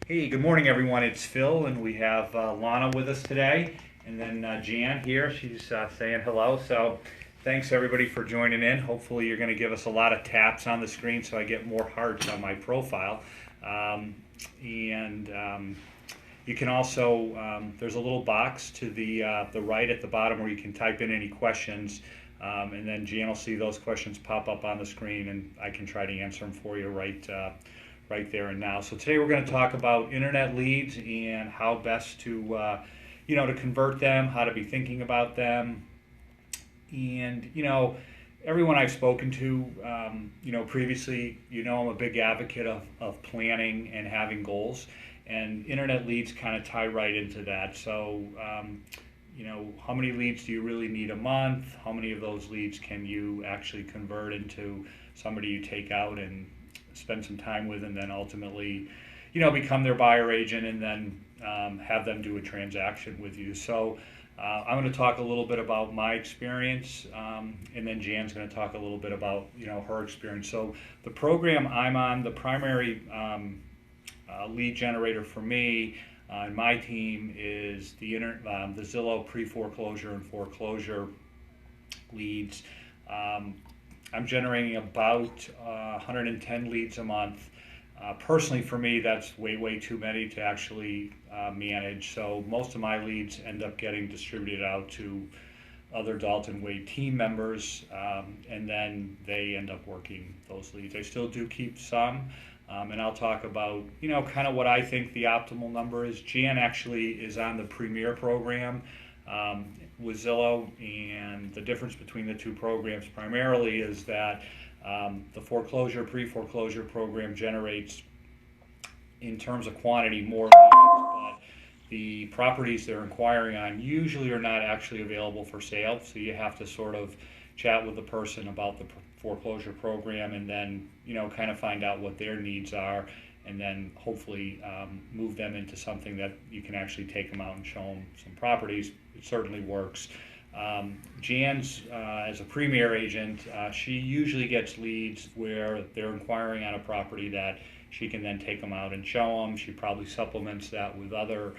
Hey, good morning, everyone. It's Phil, and we have Lana with us today, and then Jan here. She's saying hello. So, thanks everybody for joining in. Hopefully, you're going to give us a lot of taps on the screen so I get more hearts on my profile. And You can also there's a little box to the right at the bottom where you can type in any questions, and then Jan will see those questions pop up on the screen, and I can try to answer them for you right there and now. So today we're going to talk about internet leads and how best to convert them, how to be thinking about them, and everyone I've spoken to, previously, I'm a big advocate of planning and having goals, and internet leads kind of tie right into that. So, how many leads do you really need a month? How many of those leads can you actually convert into somebody you take out and spend some time with, and then ultimately, become their buyer agent, and then have them do a transaction with you. So I'm going to talk a little bit about my experience, and then Jan's going to talk a little bit about her experience. So the program I'm on, the primary lead generator for me and my team is the Zillow pre-foreclosure and foreclosure leads. I'm generating about 110 leads a month. Personally, for me, that's way too many to actually manage. So most of my leads end up getting distributed out to other Dalton Wade team members, and then they end up working those leads. I still do keep some, and I'll talk about kind of what I think the optimal number is. Jan actually is on the Premier program with Zillow, and the difference between the two programs primarily is that the pre-foreclosure program generates, in terms of quantity, more leads, but the properties they're inquiring on usually are not actually available for sale, so you have to sort of chat with the person about the foreclosure program, and then kind of find out what their needs are, and then hopefully move them into something that you can actually take them out and show them some properties. It certainly works. Jan's, as a Premier agent, she usually gets leads where they're inquiring on a property that she can then take them out and show them. She probably supplements that with other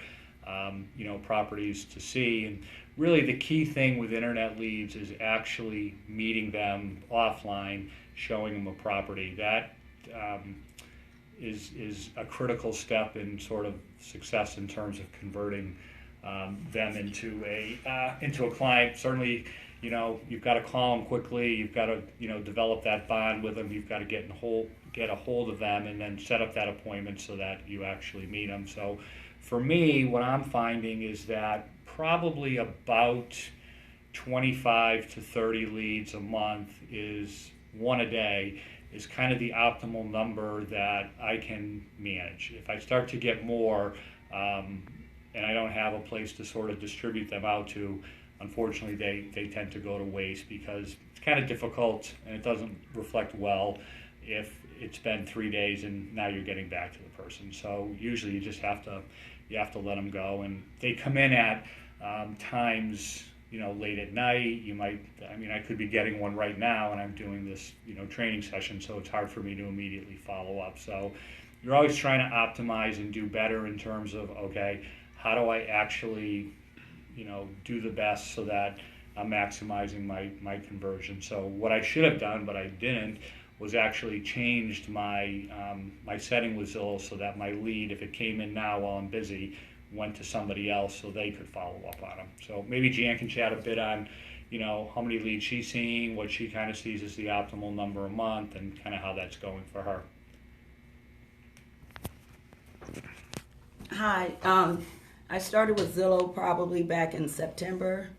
properties to see. And really the key thing with internet leads is actually meeting them offline, showing them a property. That is a critical step in sort of success in terms of converting them into a client. Certainly, you've got to call them quickly. You've got to develop that bond with them. You've got to get a hold of them, and then set up that appointment so that you actually meet them. So, for me, what I'm finding is that probably about 25 to 30 leads a month, is one a day, is kind of the optimal number that I can manage. If I start to get more, and I don't have a place to sort of distribute them out to, unfortunately they tend to go to waste, because it's kind of difficult and it doesn't reflect well if it's been 3 days and now you're getting back to the person. So usually you have to let them go, and they come in at times late at night. I could be getting one right now, and I'm doing this training session, so it's hard for me to immediately follow up. So you're always trying to optimize and do better in terms of, okay, how do I actually do the best so that I'm maximizing my conversion. So what I should have done, but I didn't, was actually changed my my setting with Zillow so that my lead, if it came in now while I'm busy, went to somebody else so they could follow up on them. So maybe Jan can chat a bit on how many leads she's seeing, what she kind of sees as the optimal number a month, and kind of how that's going for her. Hi, I started with Zillow probably back in September,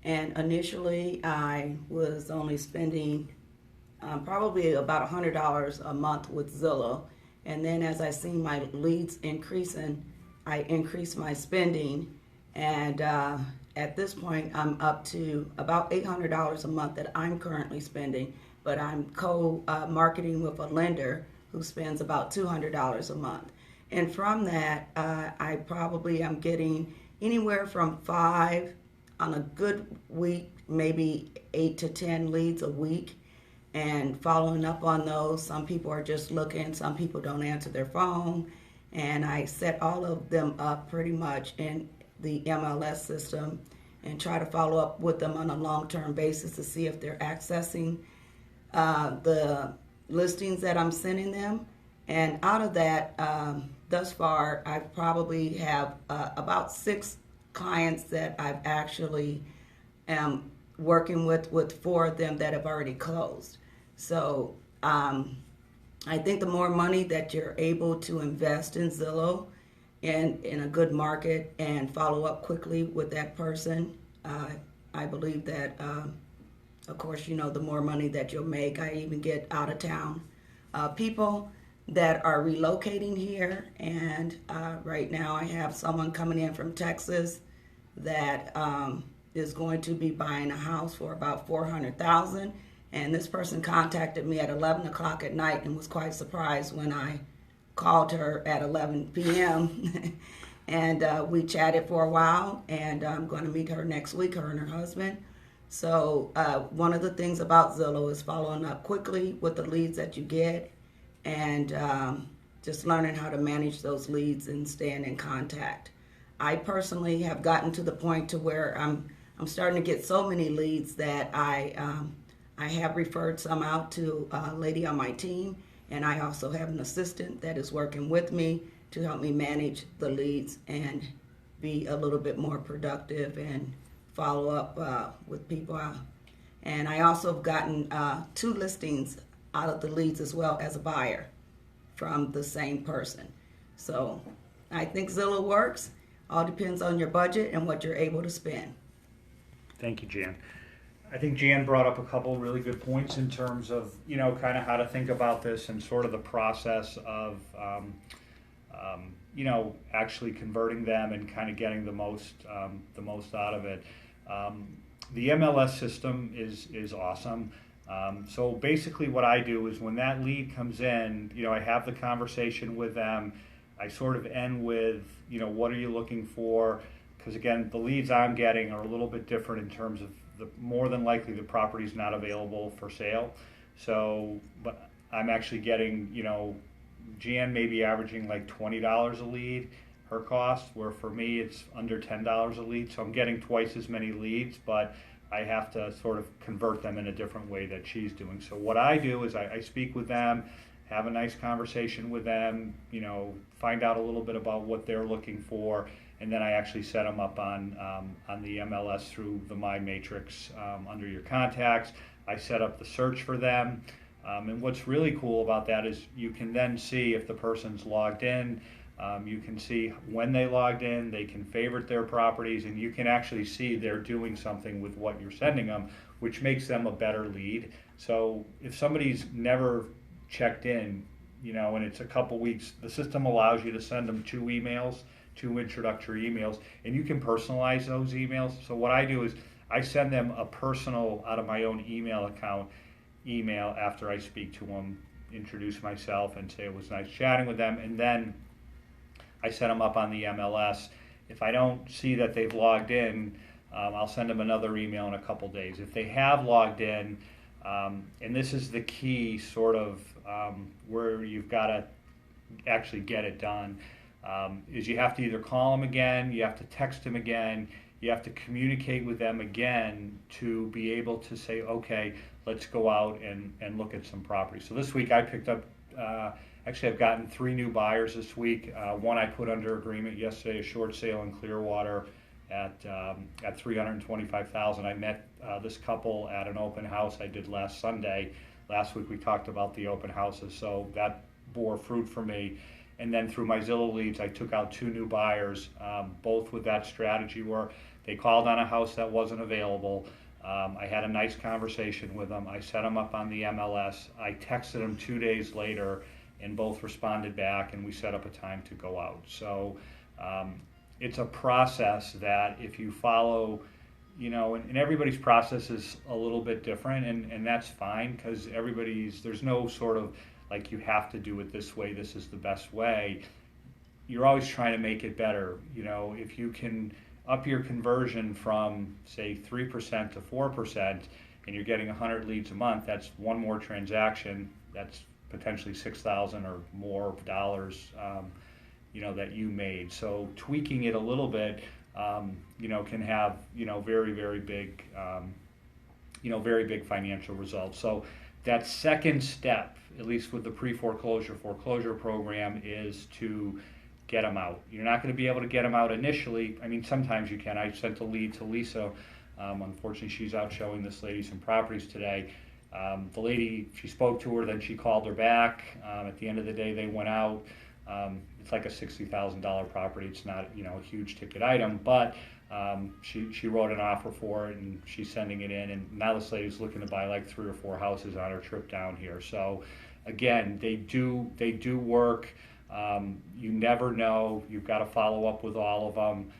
and initially I was only spending probably about $100 a month with Zillow, and then as I seen my leads increasing, I increased my spending, and at this point I'm up to about $800 a month that I'm currently spending, but I'm co-marketing with a lender who spends about $200 a month. And from that, I probably am getting anywhere from 5 on a good week, maybe 8 to 10 leads a week, and following up on those. Some people are just looking, some people don't answer their phone, and I set all of them up pretty much in the MLS system and try to follow up with them on a long-term basis to see if they're accessing the listings that I'm sending them. And out of that, thus far, I probably have about 6 clients that I've actually am working with 4 of them that have already closed. So I think the more money that you're able to invest in Zillow and in a good market and follow up quickly with that person, I believe that, of course, the more money that you'll make. I even get out of town people that are relocating here, and right now I have someone coming in from Texas that is going to be buying a house for about $400,000. And this person contacted me at 11 o'clock at night and was quite surprised when I called her at 11 p.m. and we chatted for a while, and I'm going to meet her next week, her and her husband. So one of the things about Zillow is following up quickly with the leads that you get, and just learning how to manage those leads and staying in contact. I personally have gotten to the point to where I'm starting to get so many leads that I have referred some out to a lady on my team, and I also have an assistant that is working with me to help me manage the leads and be a little bit more productive and follow up with people. And I also have gotten 2 listings out of the leads as well as a buyer from the same person. So I think Zillow works. All depends on your budget and what you're able to spend. Thank you, Jan. I think Jan brought up a couple really good points in terms of, kind of how to think about this and sort of the process of, actually converting them and kind of getting the most out of it. The MLS system is awesome. So basically what I do is when that lead comes in, I have the conversation with them. I sort of end with, what are you looking for? Because again, the leads I'm getting are a little bit different in terms of more than likely the property's not available for sale. So, but I'm actually getting, Jan may be averaging like $20 a lead, her cost, where for me it's under $10 a lead. So I'm getting twice as many leads, but I have to sort of convert them in a different way that she's doing. So what I do is I speak with them, have a nice conversation with them, find out a little bit about what they're looking for, and then I actually set them up on the MLS through the My Matrix under your contacts. I set up the search for them. And what's really cool about that is you can then see if the person's logged in. You can see when they logged in. They can favorite their properties, and you can actually see they're doing something with what you're sending them, which makes them a better lead. So if somebody's never checked in, and it's a couple weeks, the system allows you to send them 2 emails, 2 introductory emails, and you can personalize those emails. So what I do is I send them a personal, out of my own email account, email after I speak to them, introduce myself and say it was nice chatting with them, and then I set them up on the MLS. If I don't see that they've logged in, I'll send them another email in a couple days. If they have logged in, and this is the key sort of where you've got to actually get it done, is you have to either call them again, you have to text them again, you have to communicate with them again to be able to say, okay, let's go out and look at some properties. So this week I picked up, actually I've gotten 3 new buyers this week. One I put under agreement yesterday, a short sale in Clearwater at $325,000. I met this couple at an open house I did last Sunday. Last week we talked about the open houses, so that bore fruit for me. And then through my Zillow leads, I took out 2 new buyers, both with that strategy where they called on a house that wasn't available. I had a nice conversation with them. I set them up on the MLS. I texted them 2 days later, and both responded back, and we set up a time to go out. So it's a process that if you follow, and everybody's process is a little bit different, and that's fine, because there's no sort of like you have to do it this way, this is the best way. You're always trying to make it better. If you can up your conversion from, say, 3% to 4%, and you're getting 100 leads a month, that's 1 more transaction, that's potentially $6,000 or more dollars that you made. So tweaking it a little bit, can have, very, very big, very big financial results. So that second step, at least with the pre-foreclosure foreclosure program, is to get them out. You're not going to be able to get them out initially. I mean, sometimes you can. I sent a lead to Lisa. Unfortunately, she's out showing this lady some properties today. The lady, she spoke to her, then she called her back. At the end of the day, they went out. It's like a $60,000 property. It's not, a huge ticket item, but she wrote an offer for it, and she's sending it in. And now this lady's looking to buy like 3 or 4 houses on her trip down here. So, again, they do work. You never know. You've got to follow up with all of them.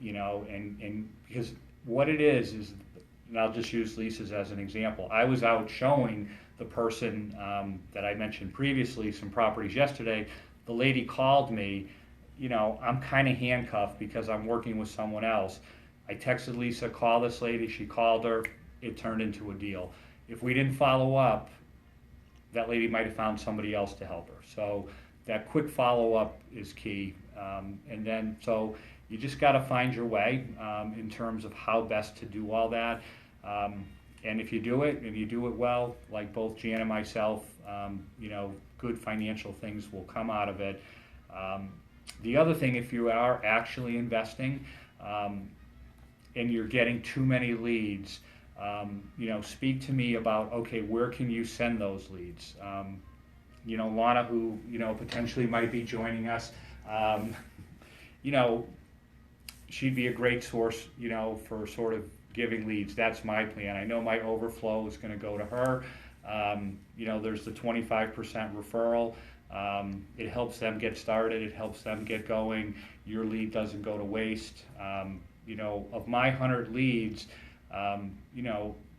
And because what it is, and I'll just use Lisa's as an example. I was out showing the person that I mentioned previously some properties yesterday. The lady called me. I'm kind of handcuffed because I'm working with someone else. I texted Lisa, call this lady. She called her. It turned into a deal. If we didn't follow up, that lady might have found somebody else to help her. So that quick follow-up is key. And then, so you just got to find your way in terms of how best to do all that. And if you do it, and you do it well, like both Jan and myself, good financial things will come out of it. The other thing, if you are actually investing and you're getting too many leads, speak to me about, okay, where can you send those leads? Lana, who, potentially might be joining us, she'd be a great source, for sort of giving leads. That's my plan. I know my overflow is going to go to her. There's the 25% referral. It helps them get started. It helps them get going. Your lead doesn't go to waste. Of my 100 leads,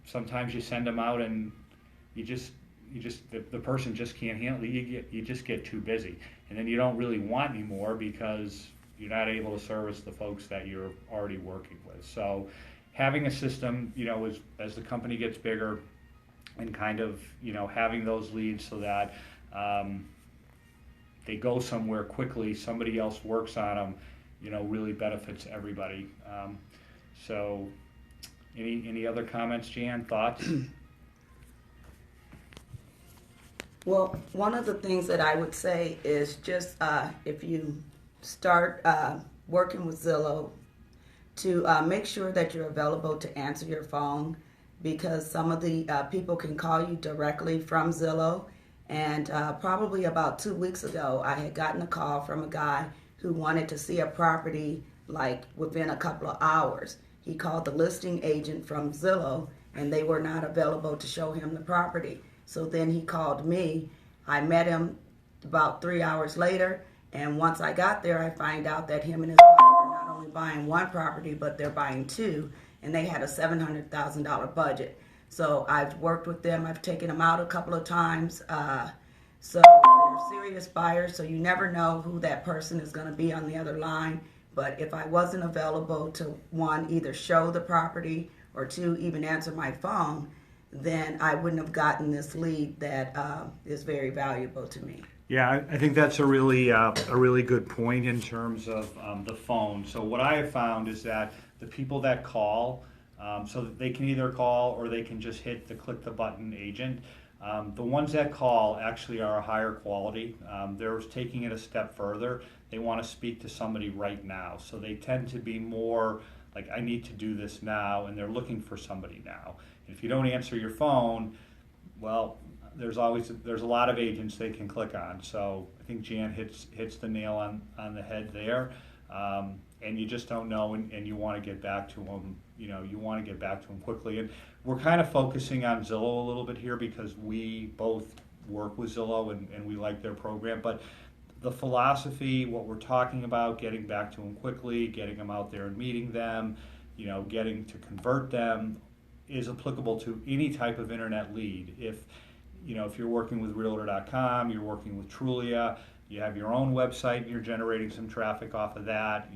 sometimes you send them out and the person just can't handle it. You just get too busy, and then you don't really want any more because you're not able to service the folks that you're already working with. So having a system, as the company gets bigger, and kind of, having those leads so that they go somewhere quickly, somebody else works on them, really benefits everybody. So any other comments, Jan, thoughts? Well, one of the things that I would say is just if you start working with Zillow, to make sure that you're available to answer your phone, because some of the people can call you directly from Zillow. And probably about 2 weeks ago, I had gotten a call from a guy who wanted to see a property like within a couple of hours. He called the listing agent from Zillow, and they were not available to show him the property. So then he called me. I met him about 3 hours later, and once I got there, I find out that him and his wife are not only buying one property, but they're buying 2, and they had a $700,000 budget. So I've worked with them. I've taken them out a couple of times. So they're serious buyers, so you never know who that person is going to be on the other line. But if I wasn't available to, 1, either show the property, or 2, even answer my phone, then I wouldn't have gotten this lead that is very valuable to me. Yeah, I think that's a really good point in terms of the phone. So what I have found is that the people that call, so that they can either call or they can just click the button agent. The ones that call actually are a higher quality. They're taking it a step further. They want to speak to somebody right now. So they tend to be more like, I need to do this now, and they're looking for somebody now. And if you don't answer your phone, well, there's a lot of agents they can click on. So I think Jan hits the nail on the head there. And you just don't know, and you want to get back to them. You want to get back to them quickly. And we're kind of focusing on Zillow a little bit here because we both work with Zillow and we like their program. But the philosophy, what we're talking about, getting back to them quickly, getting them out there and meeting them, getting to convert them, is applicable to any type of internet lead. If you're working with Realtor.com, you're working with Trulia, you have your own website, and you're generating some traffic off of that,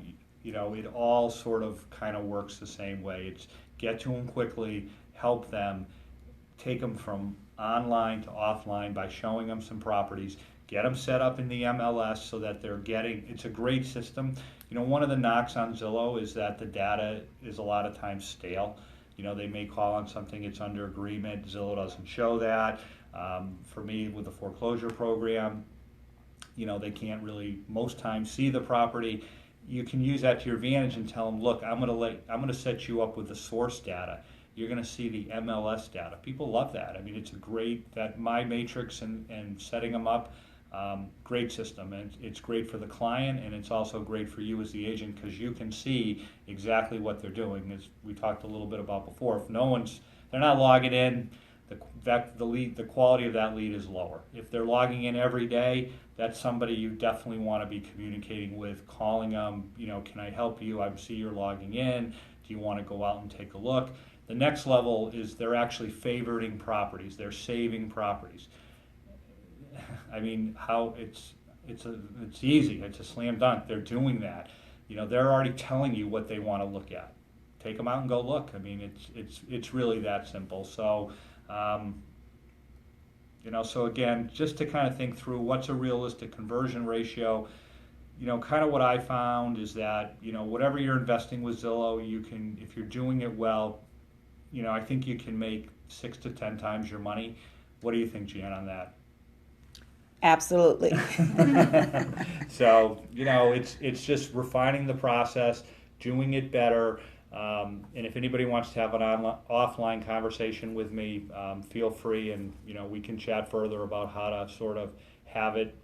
it all sort of kind of works the same way. It's get to them quickly, help them, take them from online to offline by showing them some properties, get them set up in the MLS so that they're getting, it's a great system. You know, one of the knocks on Zillow is that the data is a lot of times stale. You know, they may call on something, it's under agreement, Zillow doesn't show that. For me, with the foreclosure program, you know, they can't really most times see the property. You can use that to your advantage and tell them, look, I'm going to set you up with the source data. You're going to see the MLS data. People love that. I mean, it's a great, that My Matrix and setting them up, great system. And it's great for the client, and it's also great for you as the agent because you can see exactly what they're doing. As we talked a little bit about before, if they're not logging in, the quality of that lead is lower. If they're logging in every day, that's somebody you definitely want to be communicating with, calling them, you know, can I help you? I see you're logging in. Do you want to go out and take a look? The next level is they're actually favoriting properties. They're saving properties. I mean, how it's easy. It's a slam dunk. They're doing that. You know, they're already telling you what they want to look at. Take them out and go look. I mean, it's really that simple. So, you know, so again, just to kind of think through what's a realistic conversion ratio. You know, kind of what I found is that, you know, whatever you're investing with Zillow, you can, if you're doing it well, you know, I think you can make 6 to 10 times your money. What do you think, Jan, on that? Absolutely. So, you know, it's just refining the process, doing it better. And if anybody wants to have an offline conversation with me, feel free, and you know, we can chat further about how to sort of have it,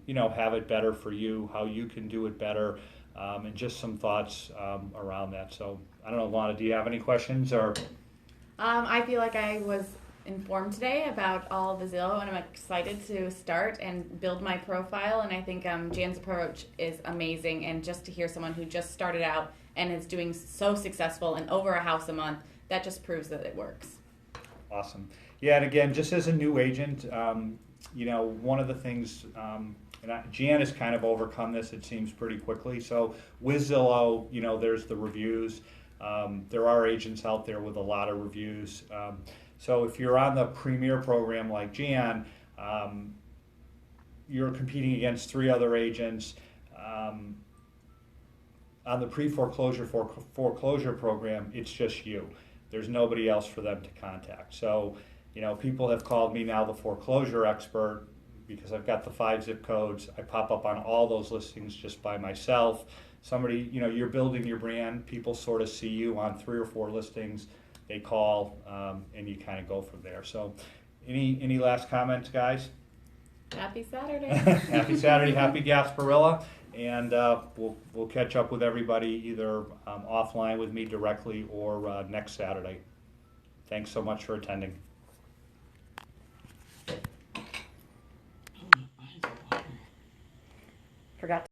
you know, have it better for you, how you can do it better, and just some thoughts around that. So I don't know, Lana, do you have any questions or? I feel like I was informed today about all the Zillow, and I'm excited to start and build my profile. And I think Jan's approach is amazing. And just to hear someone who just started out and is doing so successful and over a house a month, that just proves that it works. Awesome. Yeah, and again, just as a new agent, you know, one of the things, Jan has kind of overcome this, it seems, pretty quickly. So with Zillow, you know, there's the reviews. There are agents out there with a lot of reviews. So if you're on the Premier program like Jan, you're competing against 3 other agents. On the pre-foreclosure foreclosure program, it's just you. There's nobody else for them to contact. So, you know, people have called me now the foreclosure expert because I've got the 5 zip codes. I pop up on all those listings just by myself. Somebody, you know, you're building your brand. People sort of see you on 3 or 4 listings. They call, and you kind of go from there. So, any last comments, guys? Happy Saturday. Happy Saturday, happy Gasparilla, and we'll catch up with everybody either offline with me directly or next Saturday. Thanks so much for attending. Forgot to